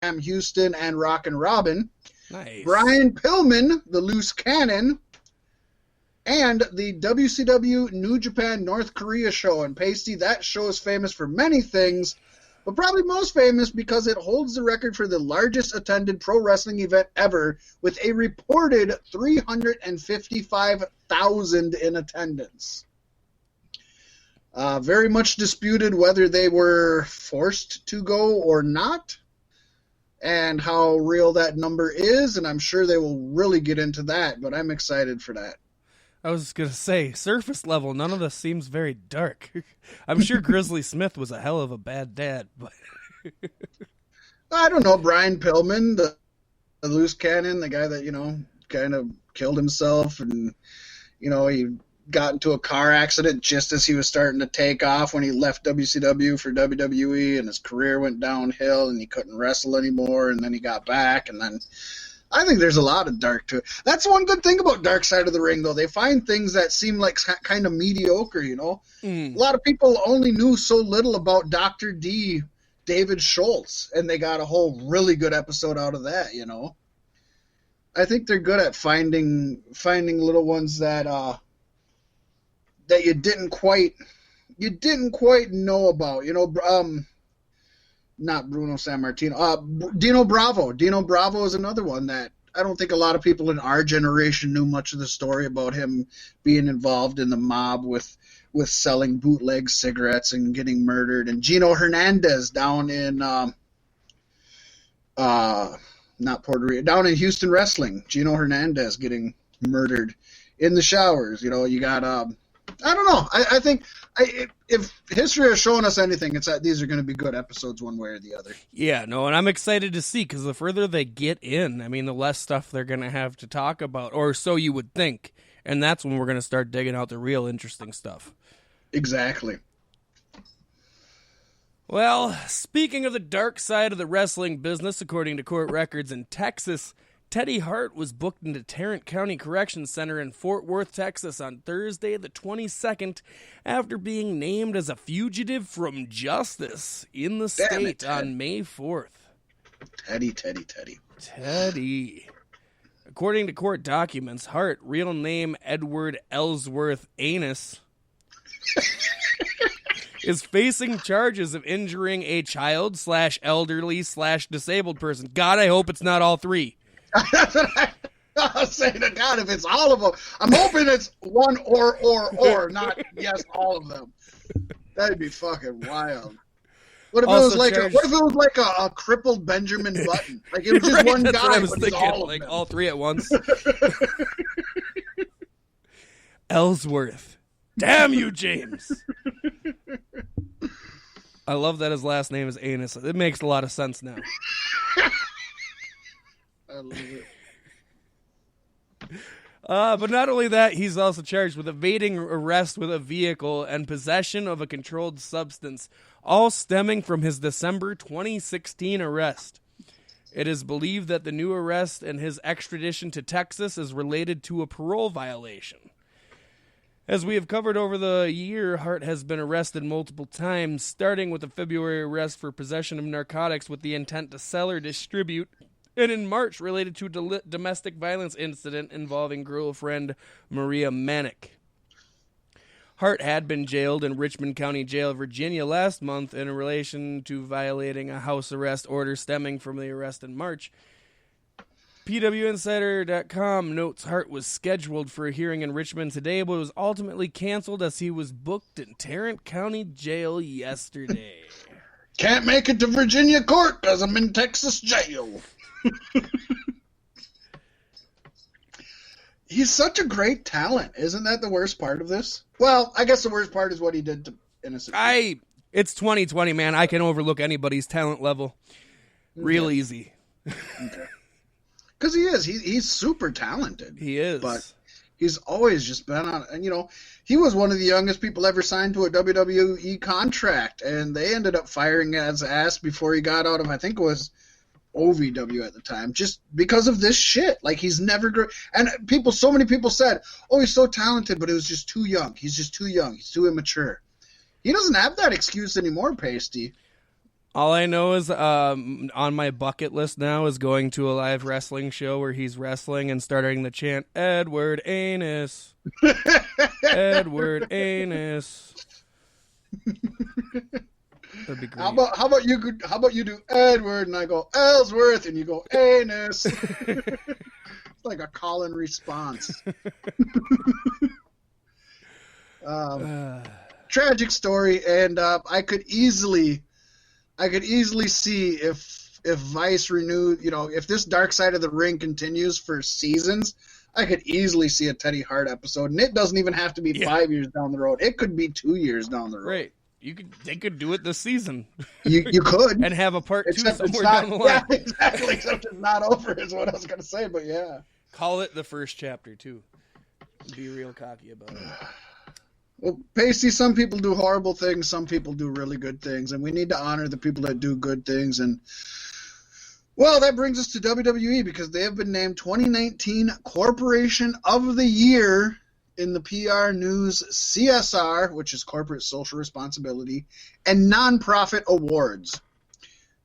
Houston, and Rockin' Robin. Nice. Brian Pillman, the Loose Cannon, and the WCW New Japan North Korea show. And Paystee, that show is famous for many things, but probably most famous because it holds the record for the largest attended pro wrestling event ever, with a reported 355,000 in attendance. Very much disputed whether they were forced to go or not, and how real that number is, and I'm sure they will really get into that, but I'm excited for that. I was going to say, surface level, none of this seems very dark. I'm sure Grizzly Smith was a hell of a bad dad, but... I don't know, Brian Pillman, the loose cannon, the guy that, kind of killed himself, and, he got into a car accident just as he was starting to take off when he left WCW for WWE, and his career went downhill, and he couldn't wrestle anymore, and then he got back, and then... I think there's a lot of dark to it. That's one good thing about Dark Side of the Ring, though. They find things that seem like kind of mediocre, A lot of people only knew so little about Dr. D, David Schultz, and they got a whole really good episode out of that, I think they're good at finding little ones that that you didn't quite know about, not Bruno Sammartino. Dino Bravo. Dino Bravo is another one that I don't think a lot of people in our generation knew much of the story about him being involved in the mob with selling bootleg cigarettes and getting murdered. And Gino Hernandez down in not Puerto Rico, down in Houston wrestling. Gino Hernandez getting murdered in the showers. You got I don't know. I think if history has shown us anything, it's that these are going to be good episodes one way or the other. Yeah, no, and I'm excited to see, because the further they get in, the less stuff they're going to have to talk about, or so you would think. And that's when we're going to start digging out the real interesting stuff. Exactly. Well, speaking of the dark side of the wrestling business, according to court records in Texas, Teddy Hart was booked into Tarrant County Correction Center in Fort Worth, Texas on Thursday the 22nd after being named as a fugitive from justice in the state on May 4th. Teddy. According to court documents, Hart, real name Edward Ellsworth Anus, is facing charges of injuring a child/elderly/disabled person. God, I hope it's not all three. That's what I was saying to God, if it's all of them. I'm hoping it's one or, not yes, all of them. That'd be fucking wild. What if it was like a crippled Benjamin Button? Like it was just one that's guy. What I was thinking, all like all three at once. Ellsworth. Damn you, James. I love that his last name is Anus. It makes a lot of sense now. I love it. But not only that, he's also charged with evading arrest with a vehicle and possession of a controlled substance, all stemming from his December 2016 arrest. It is believed that the new arrest and his extradition to Texas is related to a parole violation. As we have covered over the year, Hart has been arrested multiple times, starting with a February arrest for possession of narcotics with the intent to sell or distribute, and in March related to a domestic violence incident involving girlfriend Maria Manick. Hart had been jailed in Richmond County Jail, Virginia last month in relation to violating a house arrest order stemming from the arrest in March. PWInsider.com notes Hart was scheduled for a hearing in Richmond today, but was ultimately canceled as he was booked in Tarrant County Jail yesterday. Can't make it to Virginia court because I'm in Texas jail. He's such a great talent. Isn't that the worst part of this? Well, I guess the worst part is what he did to innocent people. It's 2020, man. I can overlook anybody's talent level real easy. Okay. Because he is. He's super talented. He is. But he's always just been on, and he was one of the youngest people ever signed to a WWE contract, and they ended up firing his ass before he got out of, I think it was OVW at the time, just because of this shit. Like, he's never and so many people said, oh, he's so talented, but it was just too young. He's just too young. He's too immature. He doesn't have that excuse anymore, Paystee. All I know is on my bucket list now is going to a live wrestling show where he's wrestling and starting the chant, Edward Anus. Edward Anus. That'd be great. How about you do Edward and I go Ellsworth and you go Anus. It's like a call and response. Tragic story, and I could easily see if Vice renewed, if this Dark Side of the Ring continues for seasons, I could easily see a Teddy Hart episode, and it doesn't even have to be 5 years down the road. It could be 2 years down the road. Right. They could do it this season. You could. And have a part 2 Except somewhere not, down the line. Yeah, exactly. Except it's not over is what I was going to say, but yeah. Call it the first chapter, too. Be real cocky about it. Well, Paystee, some people do horrible things, some people do really good things, and we need to honor the people that do good things. And, well, that brings us to WWE because they have been named 2019 Corporation of the Year in the PR News CSR, which is Corporate Social Responsibility, and Nonprofit Awards.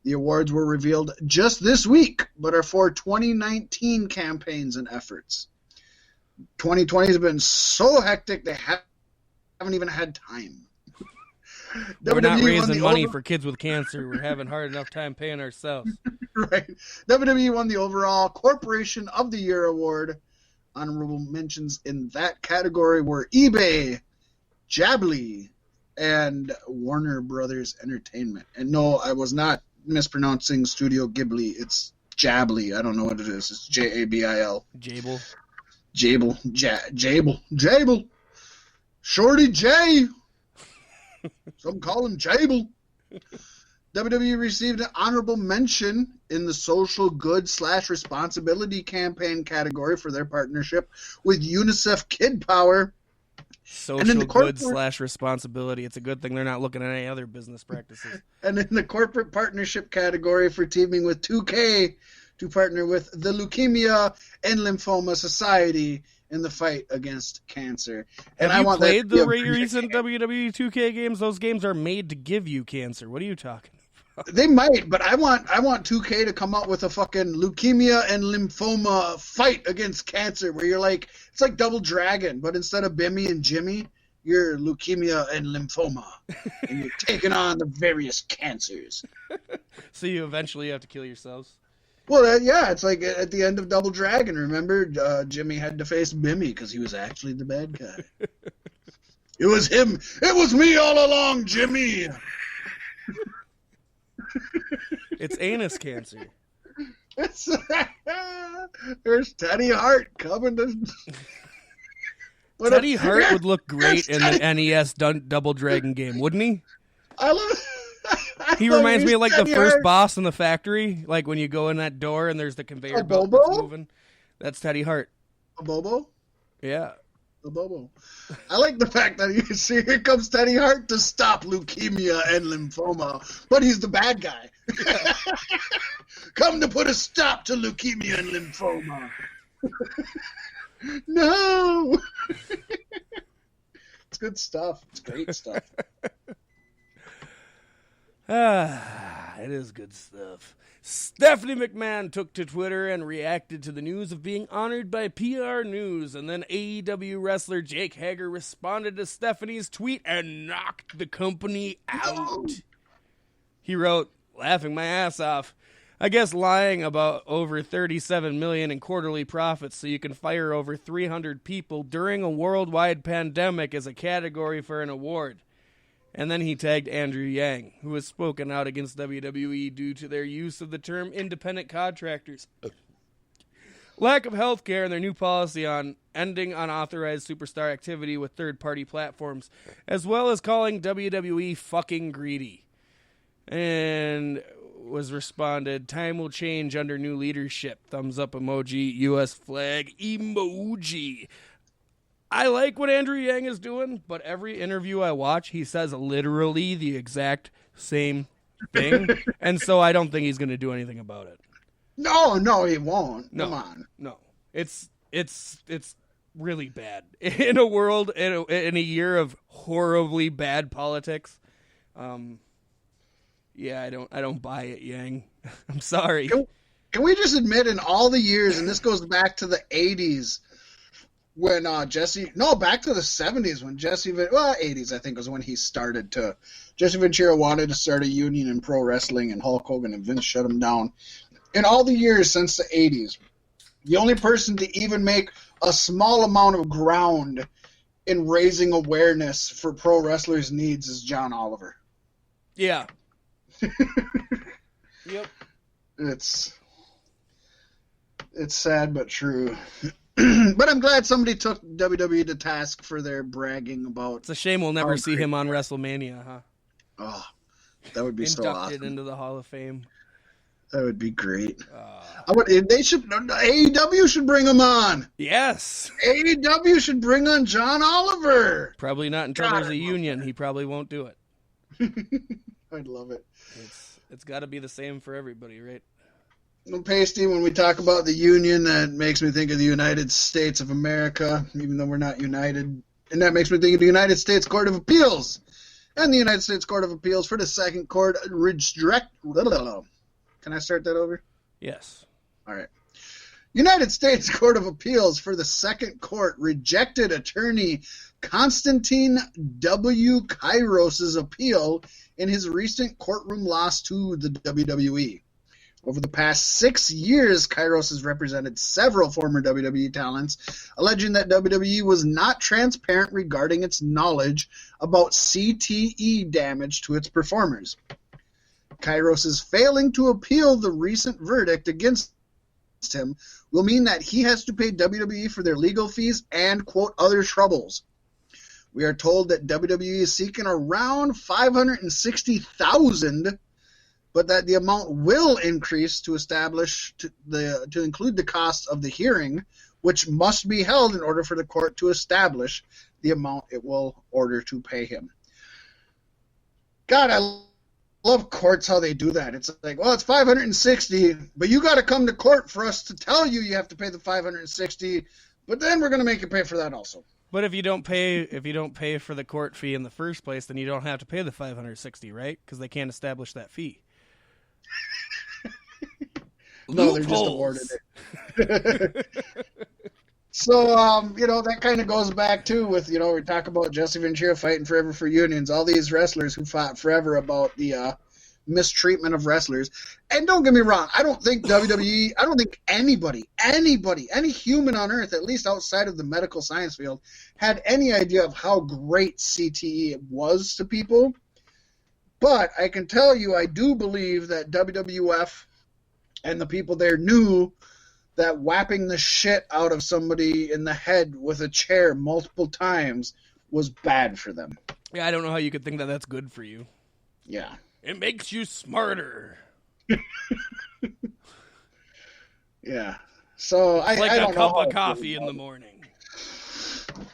The awards were revealed just this week, but are for 2019 campaigns and efforts. 2020 has been so hectic they haven't even had time. We're not raising money for kids with cancer. We're having hard enough time paying ourselves. Right. WWE won the overall Corporation of the Year award. Honorable mentions in that category were eBay, Jably, and Warner Brothers Entertainment. And no, I was not mispronouncing Studio Ghibli. It's Jably. I don't know what it is. It's Jabil. Jable. Shorty J. Some call him Jable. WWE received an honorable mention in the social good / responsibility campaign category for their partnership with UNICEF Kid Power. Social good / responsibility. It's a good thing they're not looking at any other business practices. And in the corporate partnership category for teaming with 2K to partner with the Leukemia and Lymphoma Society in the fight against cancer. And Have you played the recent WWE 2K games? Those games are made to give you cancer. What are you talking about? They might, but I want 2K to come out with a fucking leukemia and lymphoma fight against cancer where you're like, it's like Double Dragon, but instead of Bimmy and Jimmy, you're leukemia and lymphoma. And you're taking on the various cancers. So you eventually have to kill yourselves? Well, yeah, it's like at the end of Double Dragon. Remember, Jimmy had to face Bimmy because he was actually the bad guy. It was him. It was me all along, Jimmy. It's anus cancer. There's Teddy Hart coming to... Teddy Hart would look great in the NES Double Dragon game, wouldn't he? I love He reminds me of like the first Hart. boss in the factory, like when you go in that door and there's the conveyor belt Bobo? that's moving. That's Teddy Hart. A Bobo? Yeah. A Bobo. I like the fact that you see here comes Teddy Hart to stop leukemia and lymphoma, but he's the bad guy. Come to put a stop to leukemia and lymphoma. No. It's good stuff. It's great stuff. It is good stuff. Stephanie McMahon took to Twitter and reacted to the news of being honored by PR News, and then AEW wrestler Jake Hager responded to Stephanie's tweet and knocked the company out. He wrote, laughing my ass off, I guess lying about over $37 million in quarterly profits so you can fire over 300 people during a worldwide pandemic is a category for an award. And then he tagged Andrew Yang, who has spoken out against WWE due to their use of the term independent contractors. Lack of health care and their new policy on ending unauthorized superstar activity with third-party platforms, as well as calling WWE fucking greedy. And was responded, time will change under new leadership. Thumbs up emoji, US flag emoji. I like what Andrew Yang is doing, but every interview I watch, he says literally the exact same thing, and so I don't think he's going to do anything about it. No, he won't. No, Come on. No. It's really bad. In a world, in a year of horribly bad politics, Yeah, I don't buy it, Yang. I'm sorry. Can we just admit in all the years, and this goes back to the 80s, when back to the 70s when 80s I think was when he started to, Jesse Ventura wanted to start a union in pro wrestling, and Hulk Hogan and Vince shut him down. In all the years since the 80s, the only person to even make a small amount of ground in raising awareness for pro wrestlers' needs is John Oliver. Yeah. Yep. It's sad but true. But I'm glad somebody took WWE to task for their bragging about. It's a shame we'll never see him on WrestleMania, huh? Oh, that would be so awesome. Inducted into the Hall of Fame. That would be great. AEW should bring him on. Yes. AEW should bring on John Oliver. Probably not until there's a union. He probably won't do it. I'd love it. It's got to be the same for everybody, right? Well, Paystee, when we talk about the union, that makes me think of the United States of America, even though we're not united. And that makes me think of the United States Court of Appeals. And the United States Court of Appeals for the Second Court Can I start that over? Yes. All right. United States Court of Appeals for the Second Court rejected attorney Constantine W. Kairos' appeal in his recent courtroom loss to the WWE. Over the past 6 years, Kairos has represented several former WWE talents, alleging that WWE was not transparent regarding its knowledge about CTE damage to its performers. Kairos' failing to appeal the recent verdict against him will mean that he has to pay WWE for their legal fees and, quote, other troubles. We are told that WWE is seeking around $560,000, but that the amount will increase to include the cost of the hearing, which must be held in order for the court to establish the amount it will order to pay him. God, I love courts, how they do that. It's like, well, it's 560, but you got to come to court for us to tell you have to pay the 560, but then we're going to make you pay for that also. But if you don't pay for the court fee in the first place, then you don't have to pay the 560, right? Because they can't establish that fee. No, they're just awarded it. So, that kind of goes back to with, we talk about Jesse Ventura fighting forever for unions, all these wrestlers who fought forever about the mistreatment of wrestlers. And don't get me wrong, I don't think WWE, I don't think anybody, any human on earth, at least outside of the medical science field, had any idea of how great CTE was to people. But I can tell you, I do believe that WWF and the people there knew that whapping the shit out of somebody in the head with a chair multiple times was bad for them. Yeah, I don't know how you could think that that's good for you. Yeah. It makes you smarter. Yeah. So it's like I don't know. Like a cup of coffee in the morning.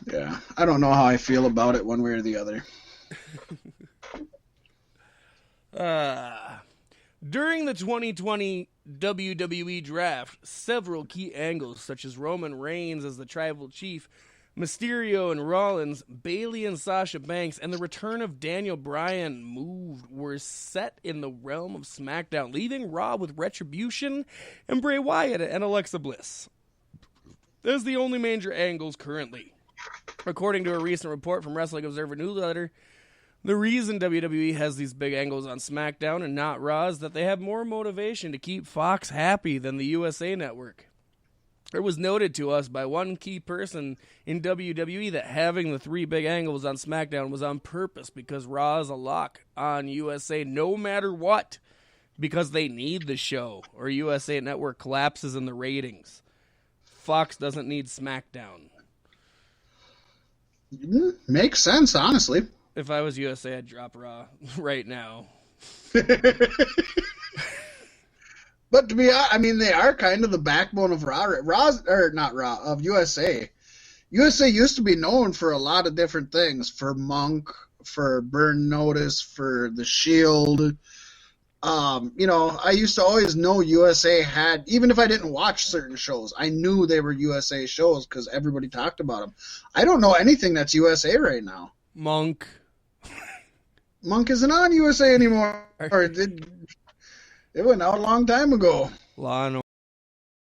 Yeah. I don't know how I feel about it one way or the other. During the 2020 WWE draft, several key angles, such as Roman Reigns as the tribal chief, Mysterio and Rollins, Bayley and Sasha Banks, and the return of Daniel Bryan were set in the realm of SmackDown, leaving Raw with Retribution and Bray Wyatt and Alexa Bliss as the only major angles currently. According to a recent report from Wrestling Observer newsletter, the reason WWE has these big angles on SmackDown and not Raw is that they have more motivation to keep Fox happy than the USA Network. It was noted to us by one key person in WWE that having the three big angles on SmackDown was on purpose because Raw is a lock on USA no matter what, because they need the show or USA Network collapses in the ratings. Fox doesn't need SmackDown. Makes sense, honestly. If I was USA, I'd drop Raw right now. But to be honest, I mean, they are kind of the backbone of of USA. USA used to be known for a lot of different things, for Monk, for Burn Notice, for The Shield. I used to always know USA had, even if I didn't watch certain shows, I knew they were USA shows because everybody talked about them. I don't know anything that's USA right now. Monk. Monk isn't on USA anymore. It went out a long time ago. Law and